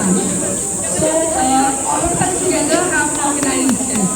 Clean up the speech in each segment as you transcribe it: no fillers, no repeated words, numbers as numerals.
Pakistan. So all of us together have organized this.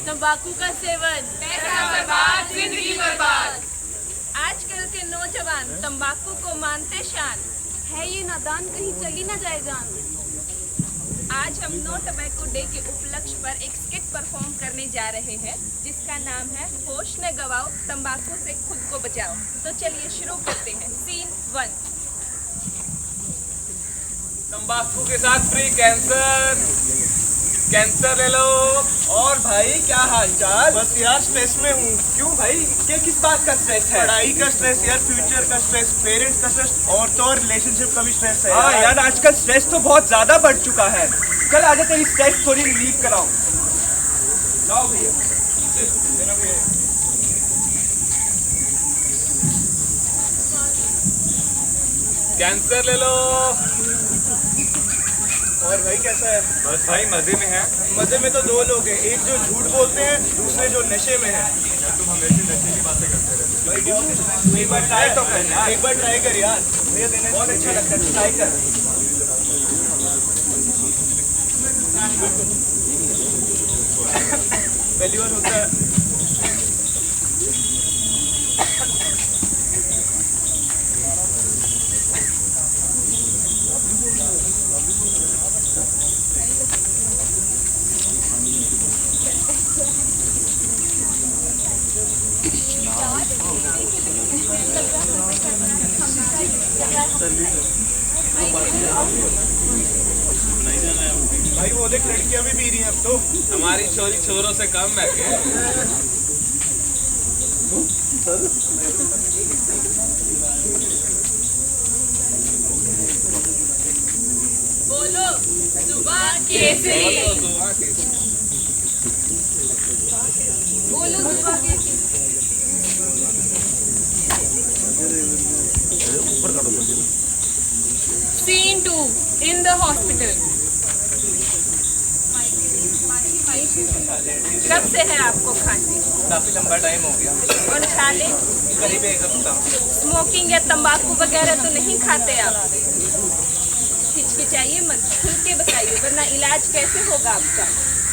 तंबाकू का seven पैसा बर्बाद जिंदगी बर्बाद। आजकल के नौजवान तंबाकू को मानते शान, है ये नादान कहीं चली ना जाए जान। आज हम नो टबैको डे के उपलक्ष्य पर एक स्किट परफॉर्म करने जा रहे हैं जिसका नाम है होश न गवाओ तंबाकू से खुद को बचाओ। तो चलिए शुरू करते हैं। सीन 1। तंबाकू के साथ फ्री कैंसर, कैंसर ले लो। और भाई क्या हाल चाल? बस यार स्ट्रेस में हूँ। क्यों भाई, ये किस बात का स्ट्रेस है? पढ़ाई का स्ट्रेस यार, फ्यूचर का स्ट्रेस, पेरेंट्स का स्ट्रेस और तो और रिलेशनशिप का भी स्ट्रेस है। हाँ यार, आजकल स्ट्रेस तो बहुत ज्यादा बढ़ चुका है। कल आजा तेरी स्ट्रेस थोड़ी रिलीव कराओ। जाओ भैया। कैंसर ले लो। और भाई कैसा है? बस भाई मजे में है। मजे में तो दो लोग हैं, एक जो झूठ बोलते हैं, दूसरे जो नशे में है। तुम हमेशा नशे की बातें करते रहते हो। भाई बहुत एक बार ट्राई तो कर यार, एक बार ट्राई कर यार, मुझे देने बहुत अच्छा लगता है, ट्राई कर। पहली बार होता है। भाई वो देख, लड़कियां भी पी रही हैं अब तो। हमारी छोरी छोरों से कम है क्या? बोलो जुबान केसरी, बोलो जुबान Kesari. Scene 2 in the hospital. कब से है आपको खांसी? काफी लंबा टाइम हो गया, और छाले? करीब एक हफ्ता। स्मोकिंग या तंबाकू वगैरह तो नहीं खाते आप? हिचकिचाइए मत, खुल के बताइए वरना इलाज कैसे होगा आपका।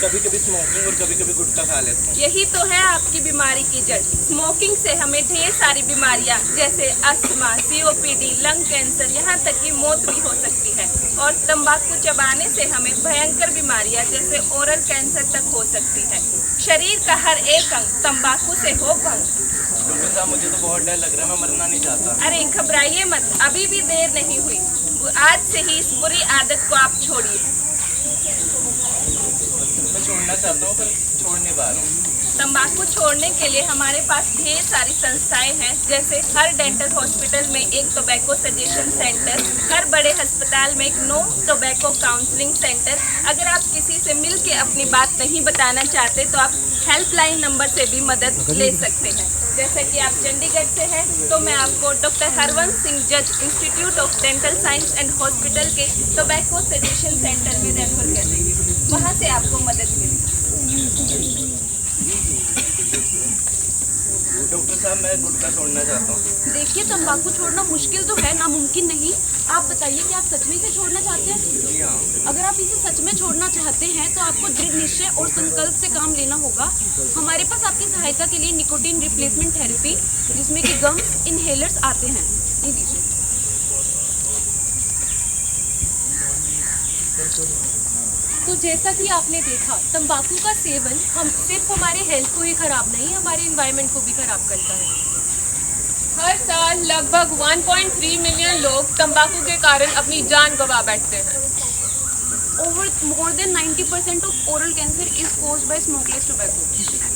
कभी कभी स्मोकिंग और कभी कभी गुटखा खा लेते हैं। यही तो है आपकी बीमारी की जड़। स्मोकिंग से हमें ढेर सारी बीमारियां जैसे अस्थमा, COPD, लंग कैंसर, यहाँ तक कि मौत भी हो सकती है। और तंबाकू चबाने से हमें भयंकर बीमारियां जैसे ओरल कैंसर तक हो सकती है। शरीर का हर एक अंग तंबाकू से हो भंग। डॉक्टर साहब मुझे तो बहुत डर लग रहा है, मैं मरना नहीं चाहता। अरे घबराइए मत, अभी भी देर नहीं हुई। आज से ही इस बुरी आदत को आप छोड़िए। मैं छोड़ना चाहता हूँ पर छोड़ नहीं पा रहा हूँ। तंबाकू छोड़ने के लिए हमारे पास ढेर सारी संस्थाएं हैं जैसे हर डेंटल हॉस्पिटल में एक टोबैको सजेशन सेंटर, हर बड़े अस्पताल में एक नो टोबैको काउंसलिंग सेंटर। अगर आप किसी से मिल के अपनी बात नहीं बताना चाहते तो आप हेल्पलाइन नंबर से भी मदद ले सकते हैं। जैसे कि आप चंडीगढ़ से हैं तो मैं आपको डॉक्टर हरवंश सिंह जज institute of dental science and hospital के टोबैको सजेशन सेंटर में रेफर कर देंगे, वहाँ से आपको मदद मिलेगी। डॉक्टर साहब मैं गुटखा छोड़ना चाहता हूँ। देखिए तंबाकू छोड़ना मुश्किल तो है, नामुमकिन नहीं। आप बताइए कि आप सच में इसे छोड़ना चाहते हैं? जी हाँ। अगर आप इसे सच में छोड़ना चाहते हैं तो आपको दृढ़ निश्चय और संकल्प से काम लेना होगा। हमारे पास आपकी सहायता के लिए निकोटीन रिप्लेसमेंट थेरेपी जिसमें कि गम्स इनहेलर्स आते हैं, ये लीजिए। तो जैसा कि आपने देखा, तंबाकू का सेवन हम सिर्फ हमारे हेल्थ को ही खराब नहीं, हमारे एनवायरनमेंट को भी खराब करता है। हर साल लगभग 1.3 मिलियन लोग तंबाकू के कारण अपनी जान गंवा बैठते हैं। Over more than 90% of oral cancer is caused by smokeless tobacco.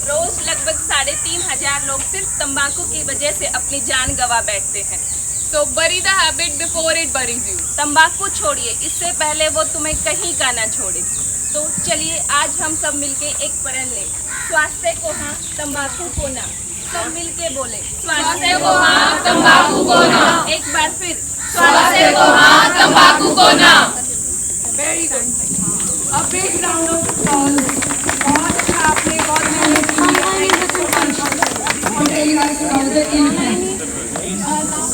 रोज लगभग 3,500 लोग सिर्फ तंबाकू की वजह से अपनी जान गंवा बैठते हैं। So bury the habit before it buries you. तंबाकू छोड़िए, इससे पहले वो तुम्हें कहीं का ना छोड़े। तो चलिए आज हम सब मिलके एक प्रण लें, स्वास्थ्य को हाँ तंबाकू को ना। सब मिलके बोले, स्वास्थ्य को हाँ तंबाकू को ना। एक बार फिर, स्वास्थ्य को हाँ तंबाकू को ना। Very good. A big round of applause. बहुत अच्छा आपने बहुत मेहनत की है। Thank you so much for telling us about the impact.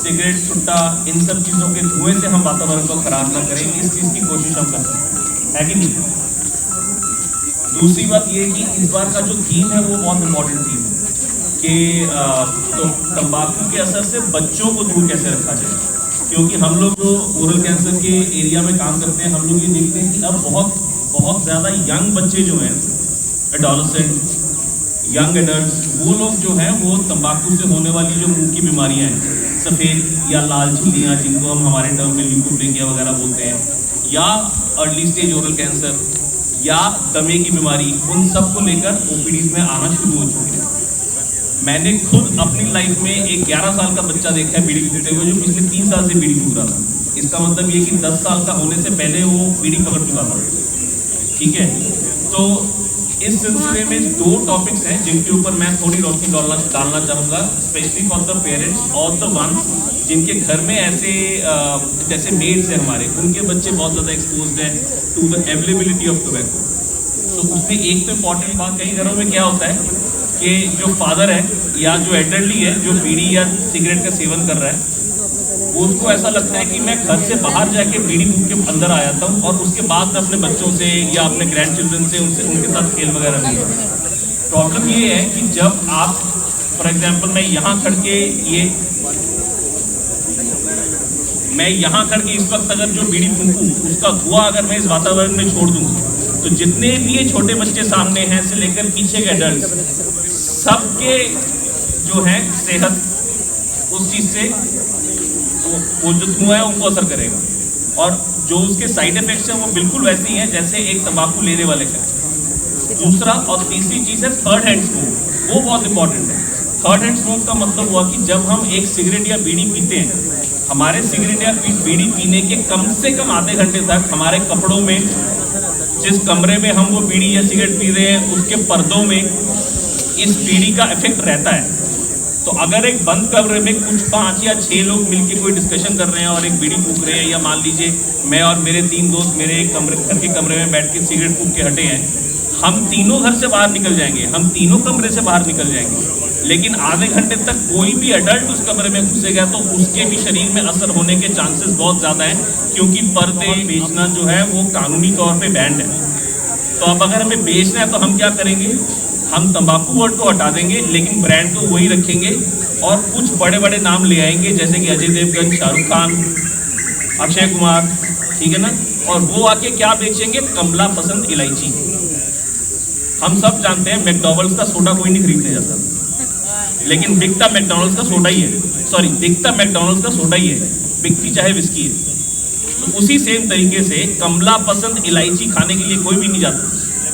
Cigarette, सुट्टा, इन सब चीज़ों के धुएं से हम वातावरण को खराब ना करें, इस चीज़ की कोशिश हम करते हैं, है कि नहीं। दूसरी बात ये कि इस बार का जो थीम है वो बहुत इम्पोर्टेंट थीम है कि तो तंबाकू के असर से बच्चों को दूर कैसे रखा जाए, क्योंकि हम लोग जो ओरल कैंसर के एरिया में काम करते हैं, हम लोग ये देखते हैं कि अब बहुत ज़्यादा यंग बच्चे जो हैं, एडोलेसेंट, यंग एडल्ट्स, वो लोग जो हैं वो तंबाकू से होने वाली जो मुंह की बीमारियां हैं, सफ़ेद या लाल झिल्लियाँ, जिनको हम हमारे टर्म में ल्यूकोप्लेकिया वगैरह बोलते हैं, या अर्ली स्टेज ओरल कैंसर या दमे की बीमारी, उन सब को लेकर ओपीडीज में आना शुरू हो चुके हैं। मैंने खुद अपनी लाइफ में एक 11 साल का बच्चा देखा है बीड़ी पीते हुए, जो पिछले 3 साल से बीड़ी फूक रहा था। इसका मतलब ये कि 10 साल का होने से पहले वो बीड़ी पकड़ चुका था, ठीक है। तो इस सिलसिले में 2 टॉपिक्स हैं जिनके ऊपर मैं थोड़ी रोशनी डालना चाहूँगा, स्पेशली फॉर द पेरेंट्स और द वंस जिनके घर में ऐसे जैसे मेड्स हैं हमारे, उनके बच्चे बहुत ज़्यादा एक्सपोज्ड हैं to the availability of tobacco. तो उसमें एक तो इम्पॉर्टेंट बात, कई घरों में क्या होता है कि जो फादर है या जो एल्डरली है जो बीड़ी या सिगरेट का सेवन कर रहा है, उसको ऐसा लगता है कि मैं घर से बाहर जाके बीड़ी फूक के अंदर आ जाता हूँ और उसके बाद मैं अपने बच्चों से या अपने ग्रैंड चिल्ड्रन से उनके साथ खेल वगैरह नहीं करता। प्रॉब्लम ये है कि जब आप फॉर एग्जांपल मैं यहाँ खड़ के इस वक्त अगर जो बीड़ी फूकूँ उसका धुआं अगर मैं इस वातावरण में छोड़ दूँ, तो जितने भी ये छोटे बच्चे सामने हैं से लेकर पीछे के एडल्ट, सबके जो है सेहत उस चीज़ से वो जो धुआं है उनको असर करेगा, और जो उसके साइड इफेक्ट्स हैं वो बिल्कुल वैसे ही हैं जैसे एक तंबाकू लेने वाले का। दूसरा और तीसरी चीज़ है थर्ड हैंड स्मोक, वो बहुत इंपॉर्टेंट है। थर्ड हैंड स्मोक का मतलब हुआ कि जब हम एक सिगरेट या बीड़ी पीते हैं, हमारे सिगरेट या बीड़ी पीने के कम से कम आधे घंटे तक हमारे कपड़ों में, जिस कमरे में हम वो बीड़ी या सिगरेट पी रहे हैं उसके पर्दों में इस बीड़ी का इफेक्ट रहता है। तो अगर एक बंद कमरे में कुछ 5 या 6 लोग मिलके कोई डिस्कशन कर रहे हैं और एक बीड़ी फूक रहे हैं, या मान लीजिए मैं और मेरे 3 दोस्त मेरे एक घर के कमरे में बैठ के सिगरेट फूक के हटे हैं, हम तीनों घर से बाहर निकल जाएंगे, हम तीनों कमरे से बाहर निकल जाएंगे, लेकिन आधे घंटे तक कोई भी अडल्ट उस कमरे में घुसेगा तो उसके भी शरीर में असर होने के चांसेस बहुत ज़्यादा हैं, क्योंकि पर्दे बेचना जो है वो कानूनी तौर पे बैंड है। तो अब अगर हमें बेचना है तो हम क्या करेंगे, हम तंबाकू वर्ड को हटा देंगे लेकिन ब्रांड को वही रखेंगे और कुछ बड़े बड़े नाम ले आएंगे जैसे कि अजय देवगन, शाहरुख खान, अक्षय कुमार, ठीक है ना, और वो आके क्या बेचेंगे, कमला पसंद इलायची। हम सब जानते हैं मैकडॉनल्ड्स का सोडा कोई नहीं खरीदने जाता, लेकिन बिकता मैकडॉनल्ड्स का सोडा ही है, सॉरी बिकता मैकडॉनल्ड्स का सोडा ही है, बिकती चाहे विस्की है। तो उसी सेम तरीके से कमला पसंद इलायची खाने के लिए कोई भी नहीं जाता।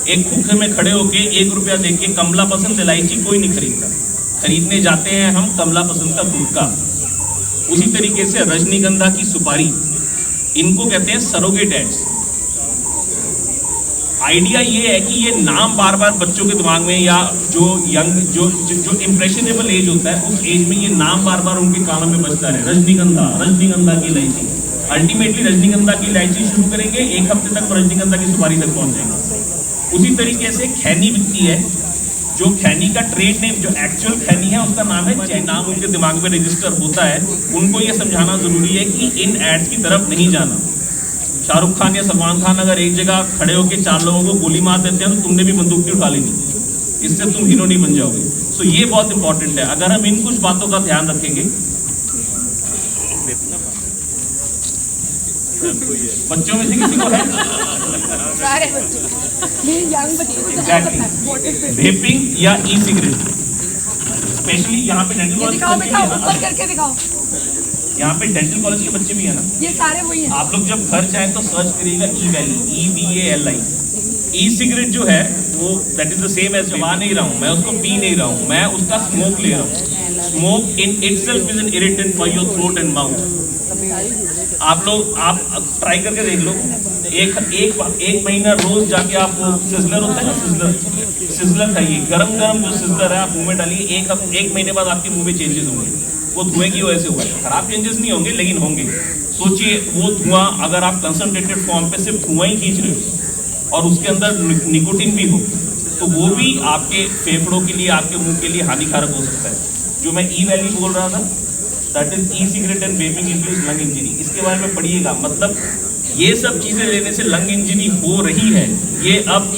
एक भूखे में खड़े होके 1 रुपया दे के कमला पसंद इलायची कोई नहीं खरीदता, खरीदने जाते हैं हम कमला पसंद का गुटखा। उसी तरीके से रजनीगंधा की सुपारी, इनको कहते हैं सरोगेट एड्स। आइडिया ये है कि ये नाम बार बार बच्चों के दिमाग में, या जो यंग जो इम्प्रेशनेबल एज होता है उस एज में ये नाम बार बार उनके कानों में बजता है, रजनीगंधा की इलायची। अल्टीमेटली रजनीगंधा की इलायची शुरू करेंगे, 1 हफ्ते तक रजनीगंधा की सुपारी तक पहुंच जाएंगे। उसी तरीके से खैनी बिकती है, जो खैनी का ट्रेड नेम, जो एक्चुअल खैनी है उसका नाम है जैन, नाम उनके दिमाग में रजिस्टर होता है। उनको ये समझाना जरूरी है कि इन एड्स की तरफ नहीं जाना। शाहरुख खान या सलमान खान अगर एक जगह खड़े होकर 4 लोगों को गोली मार देते हैं तो तुमने भी बंदूक नहीं उठा लेनी, इससे तुम हीरो नहीं बन जाओगे। सो ये बहुत इंपॉर्टेंट है। अगर हम इन कुछ बातों का ध्यान रखेंगे, बच्चों में से किसी को है, सारे बच्चे, यंग बच्चे, एग्जैक्टली, वेपिंग या ई सिगरेट, स्पेशली यहाँ पे डेंटल कॉलेज दिखाओ बेटा, ऊपर करके दिखाओ, यहाँ पे डेंटल कॉलेज के बच्चे भी है ना, ये सारे वही हैं। आप लोग जब घर जाएं तो सर्च करिएगा EVALI, EVALI। E cigarette जो है वो that is the same as, जमा नहीं रहा हूँ मैं, उसको पी नहीं रहा हूँ मैं, उसका स्मोक ले रहा हूँ। Smoke in itself is an irritant for your throat and mouth. आप लोग ट्राई करके देख लो, एक महीना रोज जाके आप वो सिजलर होता है ना, सिजलर खाइए, गरम जो सिजलर है आप मुंह में डालिए, एक महीने बाद आपके मुंह में चेंजेस होंगे। वो धुएं की वजह से हुआ है, खराब चेंजेस नहीं होंगे लेकिन होंगे। सोचिए वो धुआं अगर आप कंसंट्रेटेड फॉर्म पे सिर्फ धुआं ही खींच रहे हो और उसके अंदर निकोटिन भी हो, तो वो भी आपके फेफड़ों के लिए, आपके मुंह के लिए हानिकारक हो सकता है। जो मैं ई वैली बोल रहा था, that is e cigarette and vaping induce lung injury. इसके बारे में पढ़िएगा। मतलब ये सब चीज़ें लेने से लंग इंजरी हो रही है। ये अब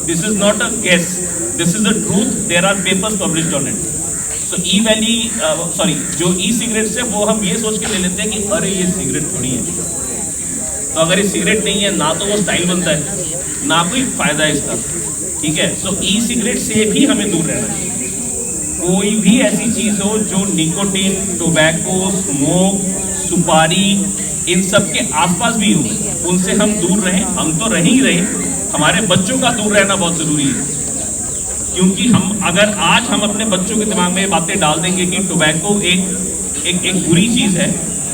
this is not a guess, this is the truth, there are papers published on it. So EVALI sorry जो ई सिगरेट्स है वो हम ये सोच के ले लेते हैं कि अरे ये सिगरेट थोड़ी है, तो अगर ये सिगरेट नहीं है ना तो वो स्टाइल बनता है ना कोई फायदा है इसका, ठीक है। सो ई सिगरेट से भी हमें दूर रहना चाहिए। कोई भी ऐसी चीज़ हो जो निकोटीन, टोबैको, स्मोक, सुपारी इन सब के आसपास भी हो, उनसे हम दूर रहें। हम तो रह ही रहे, हमारे बच्चों का दूर रहना बहुत ज़रूरी है। क्योंकि हम अगर आज हम अपने बच्चों के दिमाग में बातें डाल देंगे कि टोबैको एक बुरी चीज़ है,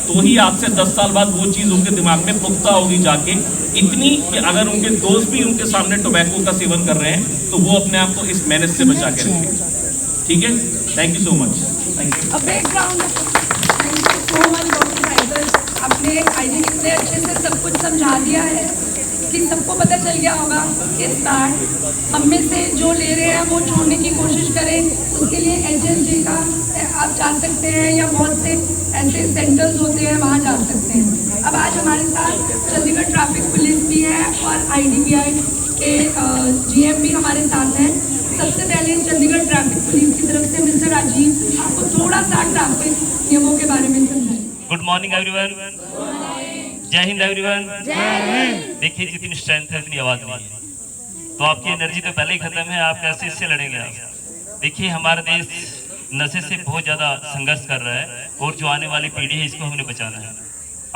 तो ही आज से 10 साल बाद वो चीज़ उनके दिमाग में पुख्ता होगी जाके, इतनी कि अगर उनके दोस्त भी उनके सामने टोबैको का सेवन कर रहे हैं तो वो अपने आप को इस मेनेस से बचा के रखेंगे। ठीक है, thank you so much. Thank you. Background thank you so much doctor Haider, आपने आईडी कितने अच्छे से सब कुछ समझा दिया है कि सबको पता चल गया होगा। इस बार हम में से जो ले रहे हैं वो छोड़ने की कोशिश करें। उसके लिए HLG का आप जा सकते हैं या बहुत से ऐसे सेंटर्स होते हैं वहाँ जा सकते हैं। अब आज हमारे साथ चंडीगढ़ ट्रैफिक पुलिस भी है और IDBI के GM भी हमारे साथ हैं। सबसे पहले चंडीगढ़ ट्रैफिक पुलिस की तरफ से मिस्टर राजीव आपको थोड़ा सा ट्रैफिक नियमों के बारे में समझाएं। Good morning everyone. जय हिंद एवरीवन। देखिए जितनी स्ट्रेंथ है इतनी आवाज नहीं है, तो आपकी एनर्जी तो पहले ही खत्म है, आप कैसे इससे लड़ेंगे आप। देखिए हमारा देश नशे से बहुत ज़्यादा संघर्ष कर रहा है और जो आने वाली पीढ़ी है इसको हमने बचाना है।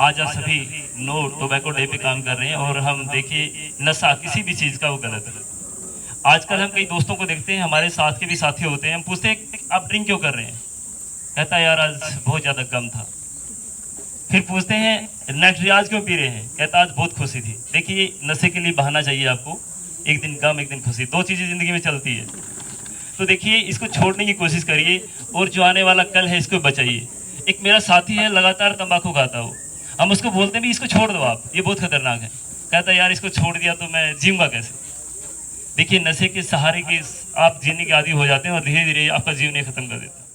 आज आप सभी नो टोबैको डे पे काम कर रहे हैं और हम देखिए नशा किसी भी चीज़ का वो गलत है। आजकल हम कई दोस्तों को देखते हैं, हमारे साथ के भी साथी होते हैं, हम पूछते हैं आप ड्रिंक क्यों कर रहे हैं, कहता है यार आज बहुत ज़्यादा गम था। फिर पूछते हैं नेक्स्ट डे आज क्यों पी रहे हैं, कहता आज बहुत खुशी थी। देखिए नशे के लिए बहाना चाहिए आपको, एक दिन गम एक दिन खुशी, दो चीज़ें ज़िंदगी में चलती है। तो देखिए इसको छोड़ने की कोशिश करिए और जो आने वाला कल है इसको बचाइए। एक मेरा साथी है लगातार तंबाकू खाता हो, हम उसको बोलते हैं भी इसको छोड़ दो आप, ये बहुत खतरनाक है, कहता है यार इसको छोड़ दिया तो मैं जीऊँगा कैसे। देखिए नशे के सहारे के आप जीने के आदी हो जाते हैं और धीरे धीरे आपका जीवन खत्म कर देता है।